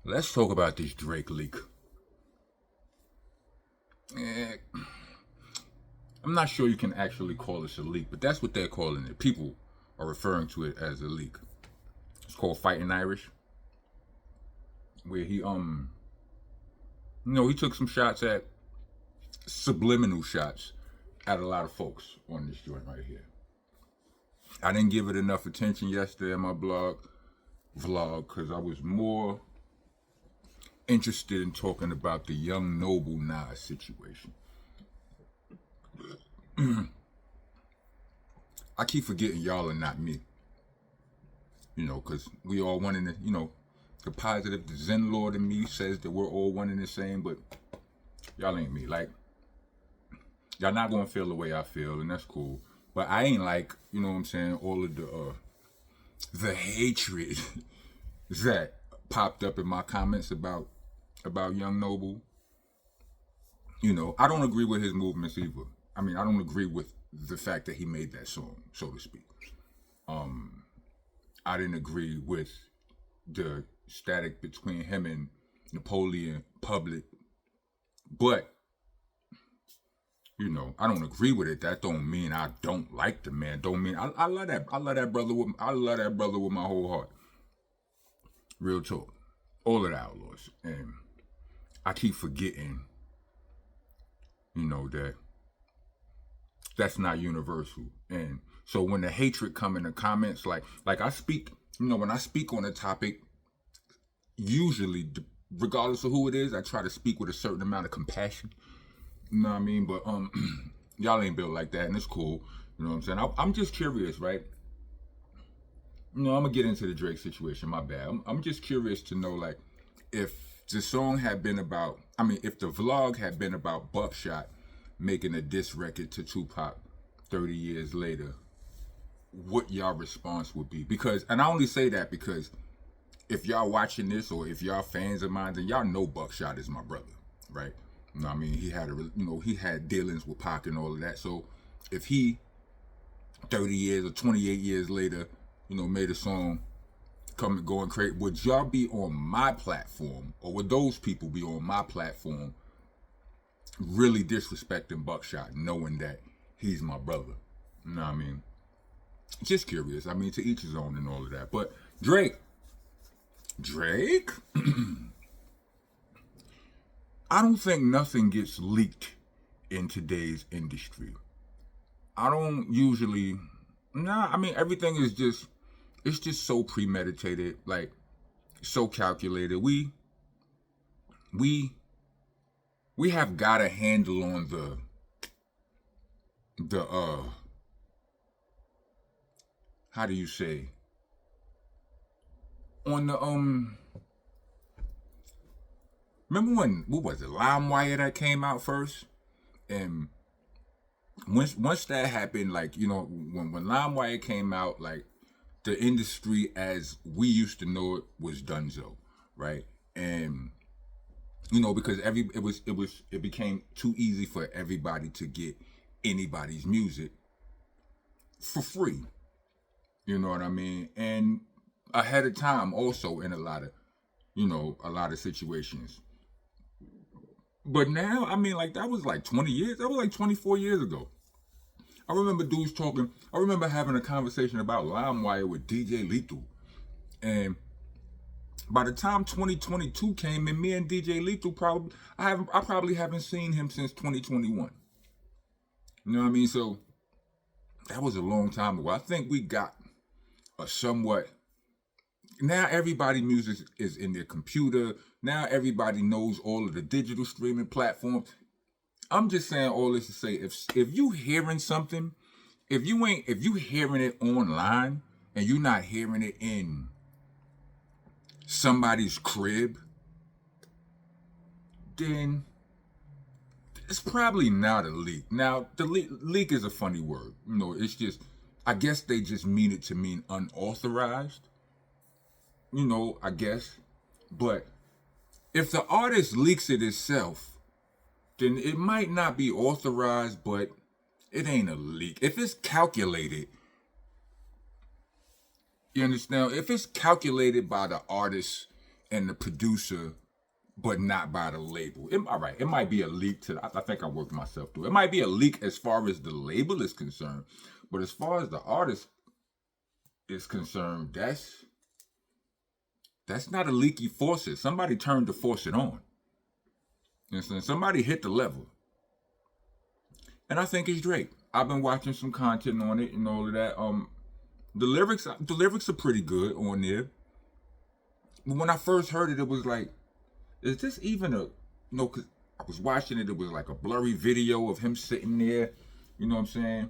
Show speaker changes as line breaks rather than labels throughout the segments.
Let's talk about this Drake leak. Eh, I'm not sure you can actually call this a leak, but that's what they're calling it. People are referring to it as a leak. It's called Fighting Irish, where he took some shots at subliminal shots at a lot of folks on this joint right here. I didn't give it enough attention yesterday in my vlog because I was more interested in talking about the Young Noble Nas situation. I keep forgetting y'all are not me. Because we all one in the, the positive, the Zen Lord in me says that we're all one in the same, but y'all ain't me. Like, y'all not gonna feel the way I feel, and that's cool. But I ain't like, you know what I'm saying, all of the hatred that popped up in my comments about Young Noble. I don't agree with his movements either. I mean, I don't agree with the fact that he made that song, so to speak. I didn't agree with the static between him and Napoleon public, but I don't agree with it. That don't mean I don't like the man. Don't mean I love that. I love that brother with my whole heart. Real talk. All of the Outlaws. And I keep forgetting, that that's not universal. And so when the hatred come in the comments, like I speak, when I speak on a topic, usually, regardless of who it is, I try to speak with a certain amount of compassion. You know what I mean? But y'all ain't built like that, and it's cool. You know what I'm saying? I'm just curious, right? I'm gonna get into the Drake situation. My bad. I'm just curious to know, like, if the song had been about, if the vlog had been about Buckshot making a diss record to Tupac 30 years later, what y'all response would be. Because, and I only say that because if y'all watching this or if y'all fans of mine, then y'all know Buckshot is my brother, right? He had he had dealings with Pac and all of that. So if he 30 years or 28 years later, made a song, come and go and create, would y'all be on my platform, or would those people be on my platform really disrespecting Buckshot, knowing that he's my brother? You know what I mean? Just curious. To each his own and all of that. But Drake, I don't think nothing gets leaked in today's industry. I don't usually, everything is it's just so premeditated, like so calculated. We have got a handle on the how do you say, on the remember when, what was it, LimeWire that came out first? And once that happened, like, when LimeWire came out, like, the industry as we used to know it was donezo, right? And because it became too easy for everybody to get anybody's music for free. You know what I mean? And ahead of time also in a lot of situations. But now, that was like 20 years. That was like 24 years ago. I remember dudes talking. I remember having a conversation about LimeWire with DJ Lethal. And by the time 2022 came in, me and DJ Lethal I probably haven't seen him since 2021. You know what I mean? So that was a long time ago. I think we got a somewhat, now everybody's music is in their computer. Now everybody knows all of the digital streaming platforms. I'm just saying all this to say, if you hearing something, if you hearing it online and you're not hearing it in somebody's crib, then it's probably not a leak. Now, the leak is a funny word. It's just, I guess they just mean it to mean unauthorized. I guess. But if the artist leaks it itself, then it might not be authorized, but it ain't a leak. If it's calculated, You understand? If it's calculated by the artist and the producer, but not by the label, all right, it might be a leak to. I think I worked myself through. It might be a leak as far as the label is concerned, but as far as the artist is concerned, that's not a leaky faucet. Somebody turned the faucet on. You understand? Somebody hit the level, and I think it's Drake. I've been watching some content on it and all of that. The lyrics are pretty good on there. But when I first heard it, it was like, is this even a, cause I was watching it, it was like a blurry video of him sitting there, you know what I'm saying?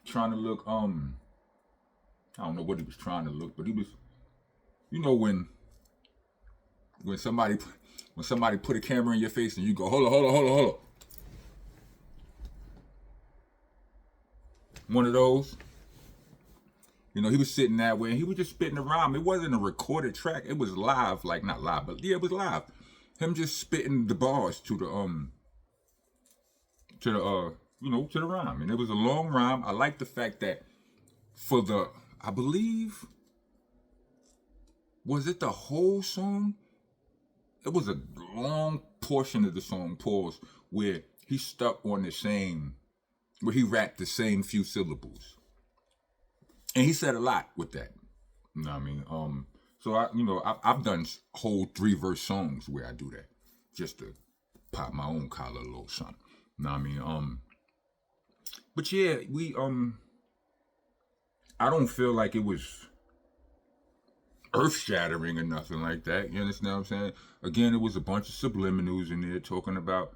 Trying to look, I don't know what he was trying to look, but he was, when somebody put a camera in your face and you go, hold on. One of those. He was sitting that way and he was just spitting a rhyme. It wasn't a recorded track. It was live, like not live, but yeah, it was live. Him just spitting the bars to the rhyme. And it was a long rhyme. I like the fact that for I believe, was it the whole song? It was a long portion of the song, pause, where he stuck on where he rapped the same few syllables. And he said a lot with that. You know what I mean? So I've done whole 3-verse songs where I do that, just to pop my own collar a little something. You know what I mean? But yeah, I don't feel like it was earth-shattering or nothing like that. You understand what I'm saying? Again, it was a bunch of subliminals in there talking about,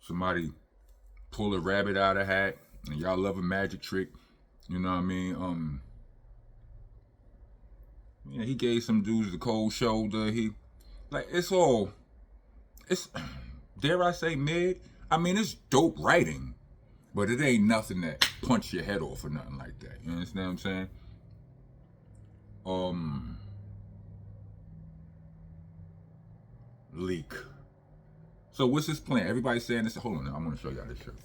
somebody pull a rabbit out of a hat and y'all love a magic trick. You know what I mean? He gave some dudes the cold shoulder. It's dare I say mid? I mean, it's dope writing, but it ain't nothing that punch your head off or nothing like that. You understand what I'm saying? Leak. So what's his plan? Everybody's saying this. Hold on, I want to show y'all this shirt.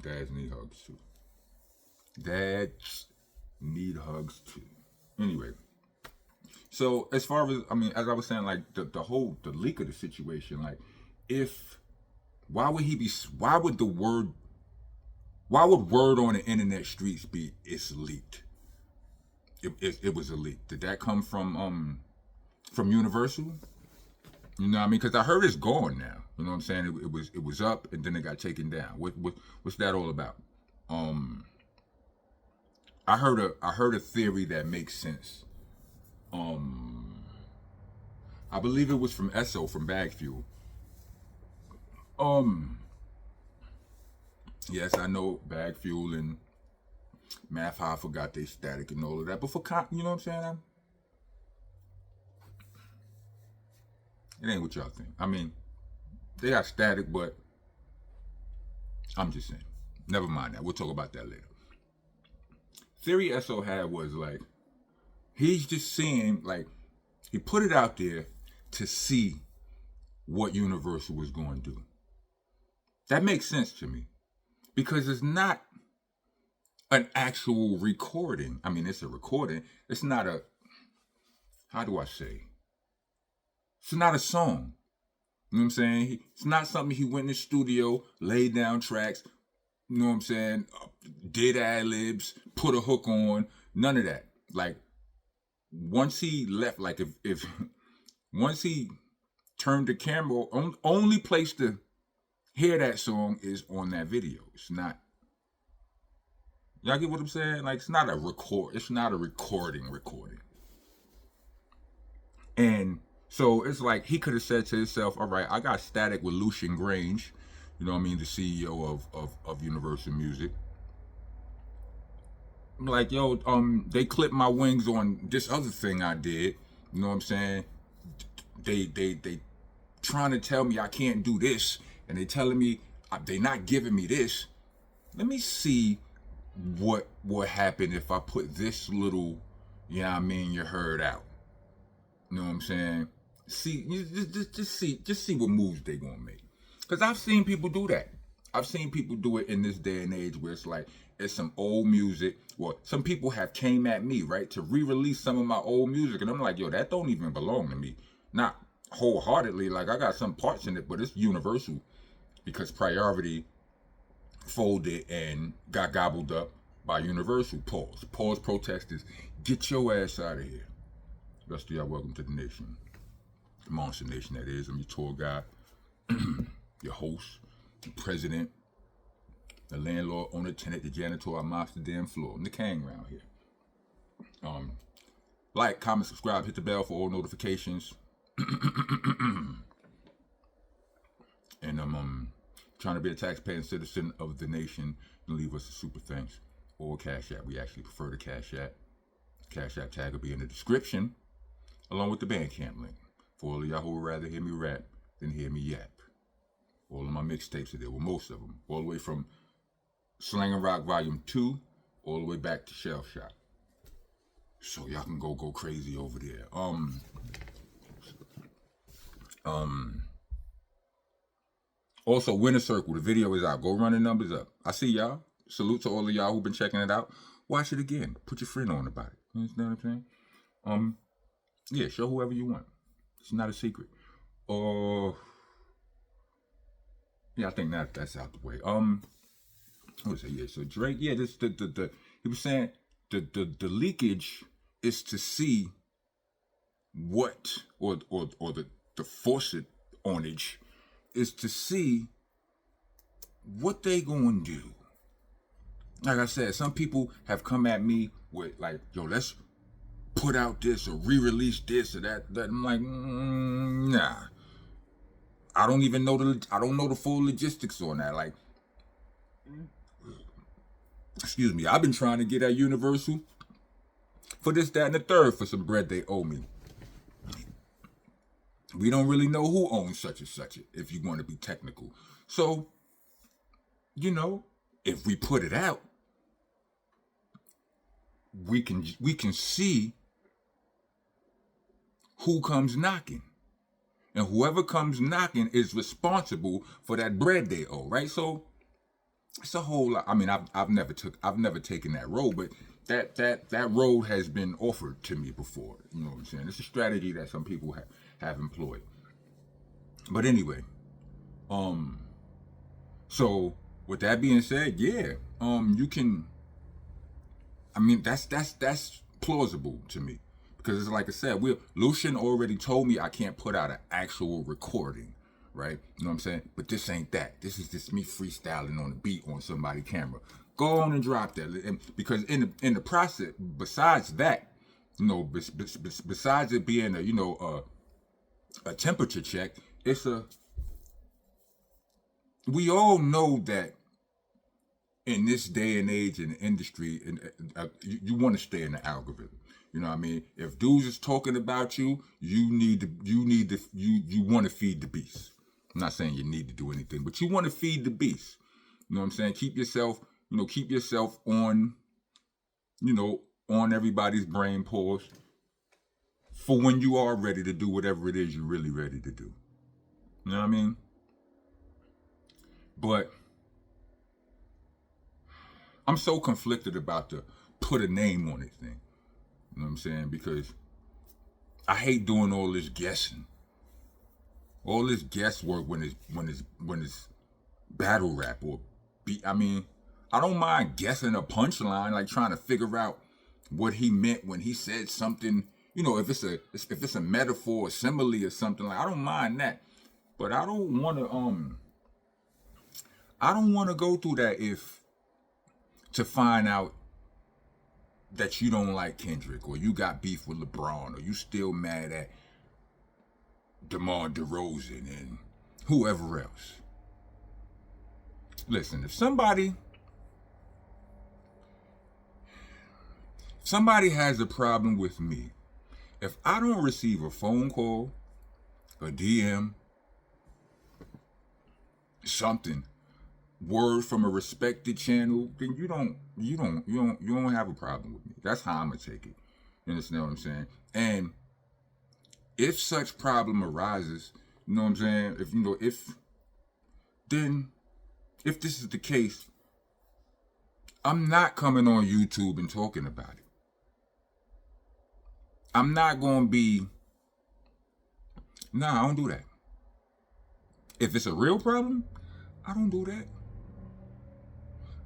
Dads need hugs too. Dads need hugs too. Anyway, so as far as as I was saying, like the leak of the situation, like why would word on the internet streets be it's leaked? It was a leak. Did that come from Universal? You know what I mean? Because I heard it's gone now. You know what I'm saying? It was up and then it got taken down. What's that all about? I heard a theory that makes sense. I believe it was from Esso from Bag Fuel. Yes, I know Bag Fuel and Math High forgot they static and all of that, but you know what I'm saying? It ain't what y'all think. I mean, they got static, but I'm just saying. Never mind that. We'll talk about that later. Theory Esso had was like, he's just seeing, like, he put it out there to see what Universal was going to do. That makes sense to me. Because it's not an actual recording. I mean, it's a recording. It's not how do I say? It's not a song. You know what I'm saying? It's not something he went in the studio, laid down tracks, you know what I'm saying? Did ad-libs, put a hook on, none of that. Like, once he left, like if once he turned the camera, only place to hear that song is on that video. It's not, y'all get what I'm saying? Like, it's not a recording. And so it's like he could have said to himself, all right, I got static with Lucian Grange, you know what I mean, the CEO of Universal Music. I'm like, yo, they clipped my wings on this other thing I did, you know what I'm saying? They trying to tell me I can't do this, and they telling me they not giving me this. Let me see what happen if I put this little, you know what I mean, you heard out. You know what I'm saying? See, just see what moves they gonna make. Cause I've seen people do that. I've seen people do it in this day and age where it's like it's some old music. Well, some people have came at me, right, to re-release some of my old music, and I'm like, yo, that don't even belong to me. Not wholeheartedly, like I got some parts in it, but it's Universal because Priority folded and got gobbled up by Universal. Pause, protesters, get your ass out of here. Rest of y'all, welcome to the nation. Monster Nation, that is. I'm your tour guide, your host, the president, the landlord, owner, tenant, the janitor. I mop the damn floor. I'm the king around here. Like, comment, subscribe, hit the bell for all notifications. And I'm trying to be a taxpaying citizen of the nation and leave us a super thanks or Cash App. We actually prefer the Cash App. Cash App tag will be in the description along with the Bandcamp link. For all of y'all who would rather hear me rap than hear me yap. All of my mixtapes are there, well, most of them. All the way from Slang and Rock Volume 2 all the way back to Shell Shock. So y'all can go crazy over there. Also, Winner Circle, the video is out. Go run the numbers up. I see y'all. Salute to all of y'all who've been checking it out. Watch it again. Put your friend on about it. You know what I'm saying? Yeah, show whoever you want. It's not a secret. Yeah, I think that's out the way. What was it? Yeah, so Drake, yeah, this the he was saying the leakage is to see what or the faucet onage is to see what they gonna do. Like I said, some people have come at me with like, yo, let's put out this or re-release this or that. I'm like, nah. I don't even know the full logistics on that. Like, excuse me, I've been trying to get at Universal for this, that, and the third for some bread they owe me. We don't really know who owns such and such, if you want to be technical. So, you know, if we put it out, we can see who comes knocking. And whoever comes knocking is responsible for that bread they owe, right? So it's a whole lot. I mean, I've never taken that road, but that road has been offered to me before. You know what I'm saying? It's a strategy that some people have employed. But anyway, so with that being said, yeah, you can. I mean, that's plausible to me. Because it's like I said, Lucian already told me I can't put out an actual recording, right? You know what I'm saying? But this ain't that. This is just me freestyling on the beat on somebody's camera. Go on and drop that. And because in the process, besides that, you know, besides it being a temperature check, we all know that in this day and age in the industry, you want to stay in the algorithm. You know what I mean? If dudes is talking about you, you want to feed the beast. I'm not saying you need to do anything, but you want to feed the beast. You know what I'm saying? Keep yourself on, on everybody's brain pause for when you are ready to do whatever it is you're really ready to do. You know what I mean? But I'm so conflicted about the put a name on it thing. You know what I'm saying? Because I hate doing all this guessing. All this guesswork when it's battle rap or beat. I mean, I don't mind guessing a punchline, like trying to figure out what he meant when he said something. You know, if it's a metaphor or simile or something, like I don't mind that. But I don't want to go through that to find out that you don't like Kendrick, or you got beef with LeBron, or you still mad at DeMar DeRozan and whoever else. Listen, if somebody has a problem with me, if I don't receive a phone call, a DM, something, word from a respected channel, then you don't have a problem with me. That's how I'm gonna take it. You understand what I'm saying? And if such problem arises, you know what I'm saying? Then if this is the case, I'm not coming on YouTube and talking about it. I'm not going to be, nah, I don't do that. If it's a real problem, I don't do that.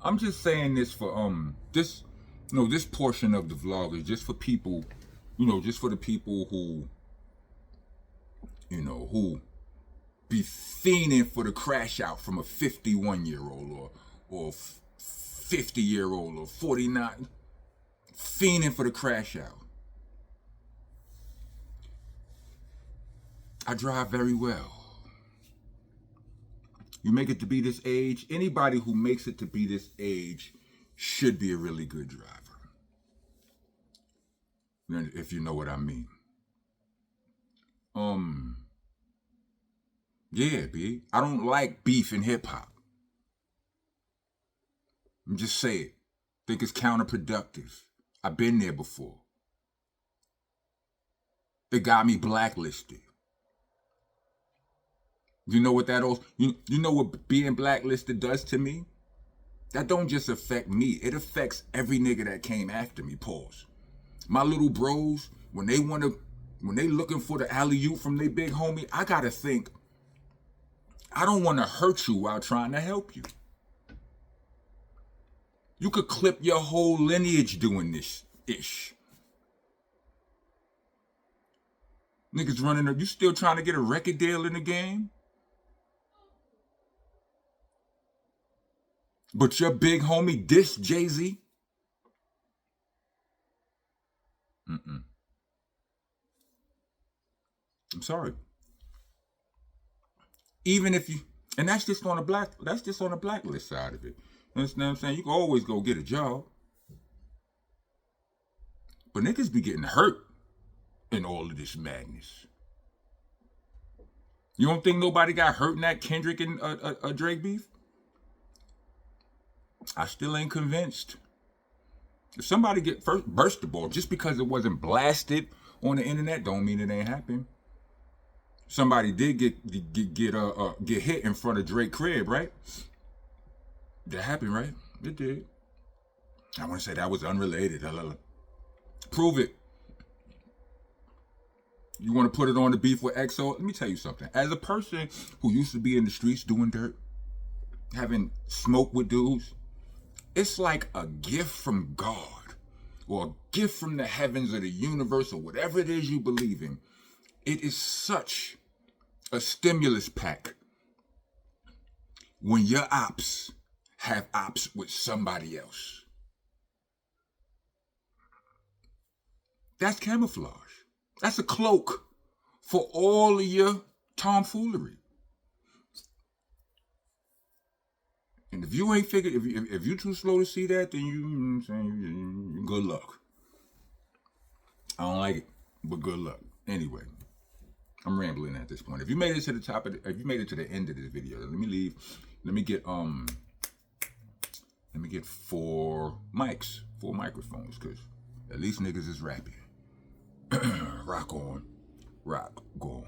I'm just saying this for, this, this portion of the vlog is just for people, just for the people who, who be fiending for the crash out from a 51-year-old or 50-year-old or 49, fiending for the crash out. I drive very well. You make it to be this age, anybody who makes it to be this age should be a really good driver. If you know what I mean. Yeah, B. I don't like beef in hip hop. I'm just saying. Think it's counterproductive. I've been there before. It got me blacklisted. You know what that also, you know what being blacklisted does to me? That don't just affect me. It affects every nigga that came after me. Pause. My little bros, when they looking for the alley-oop from their big homie, I gotta think, I don't want to hurt you while trying to help you. You could clip your whole lineage doing this ish. Niggas running up, you still trying to get a record deal in the game? But your big homie dissed Jay-Z? I'm sorry. Even if you, and that's just on the blacklist side of it. You understand what I'm saying? You can always go get a job. But niggas be getting hurt in all of this madness. You don't think nobody got hurt in that Kendrick and Drake beef? I still ain't convinced. If somebody get first burst the ball just because it wasn't blasted on the internet, don't mean it ain't happened. Somebody did get hit in front of Drake crib, right? That happened, right? It did. I want to say that was unrelated. Prove it. You want to put it on the beef with EXO? Let me tell you something. As a person who used to be in the streets doing dirt, having smoke with dudes, it's like a gift from God or a gift from the heavens or the universe or whatever it is you believe in. It is such a stimulus pack when your ops have ops with somebody else. That's camouflage. That's a cloak for all of your tomfoolery. And if you ain't figured, if you're too slow to see that, then you good luck. I don't like it, but good luck. Anyway, I'm rambling at this point. If you made it to the top of if you made it to the end of this video, let me leave. Let me get 4 mics, 4 microphones, cause at least niggas is rapping. Rock on, rock on.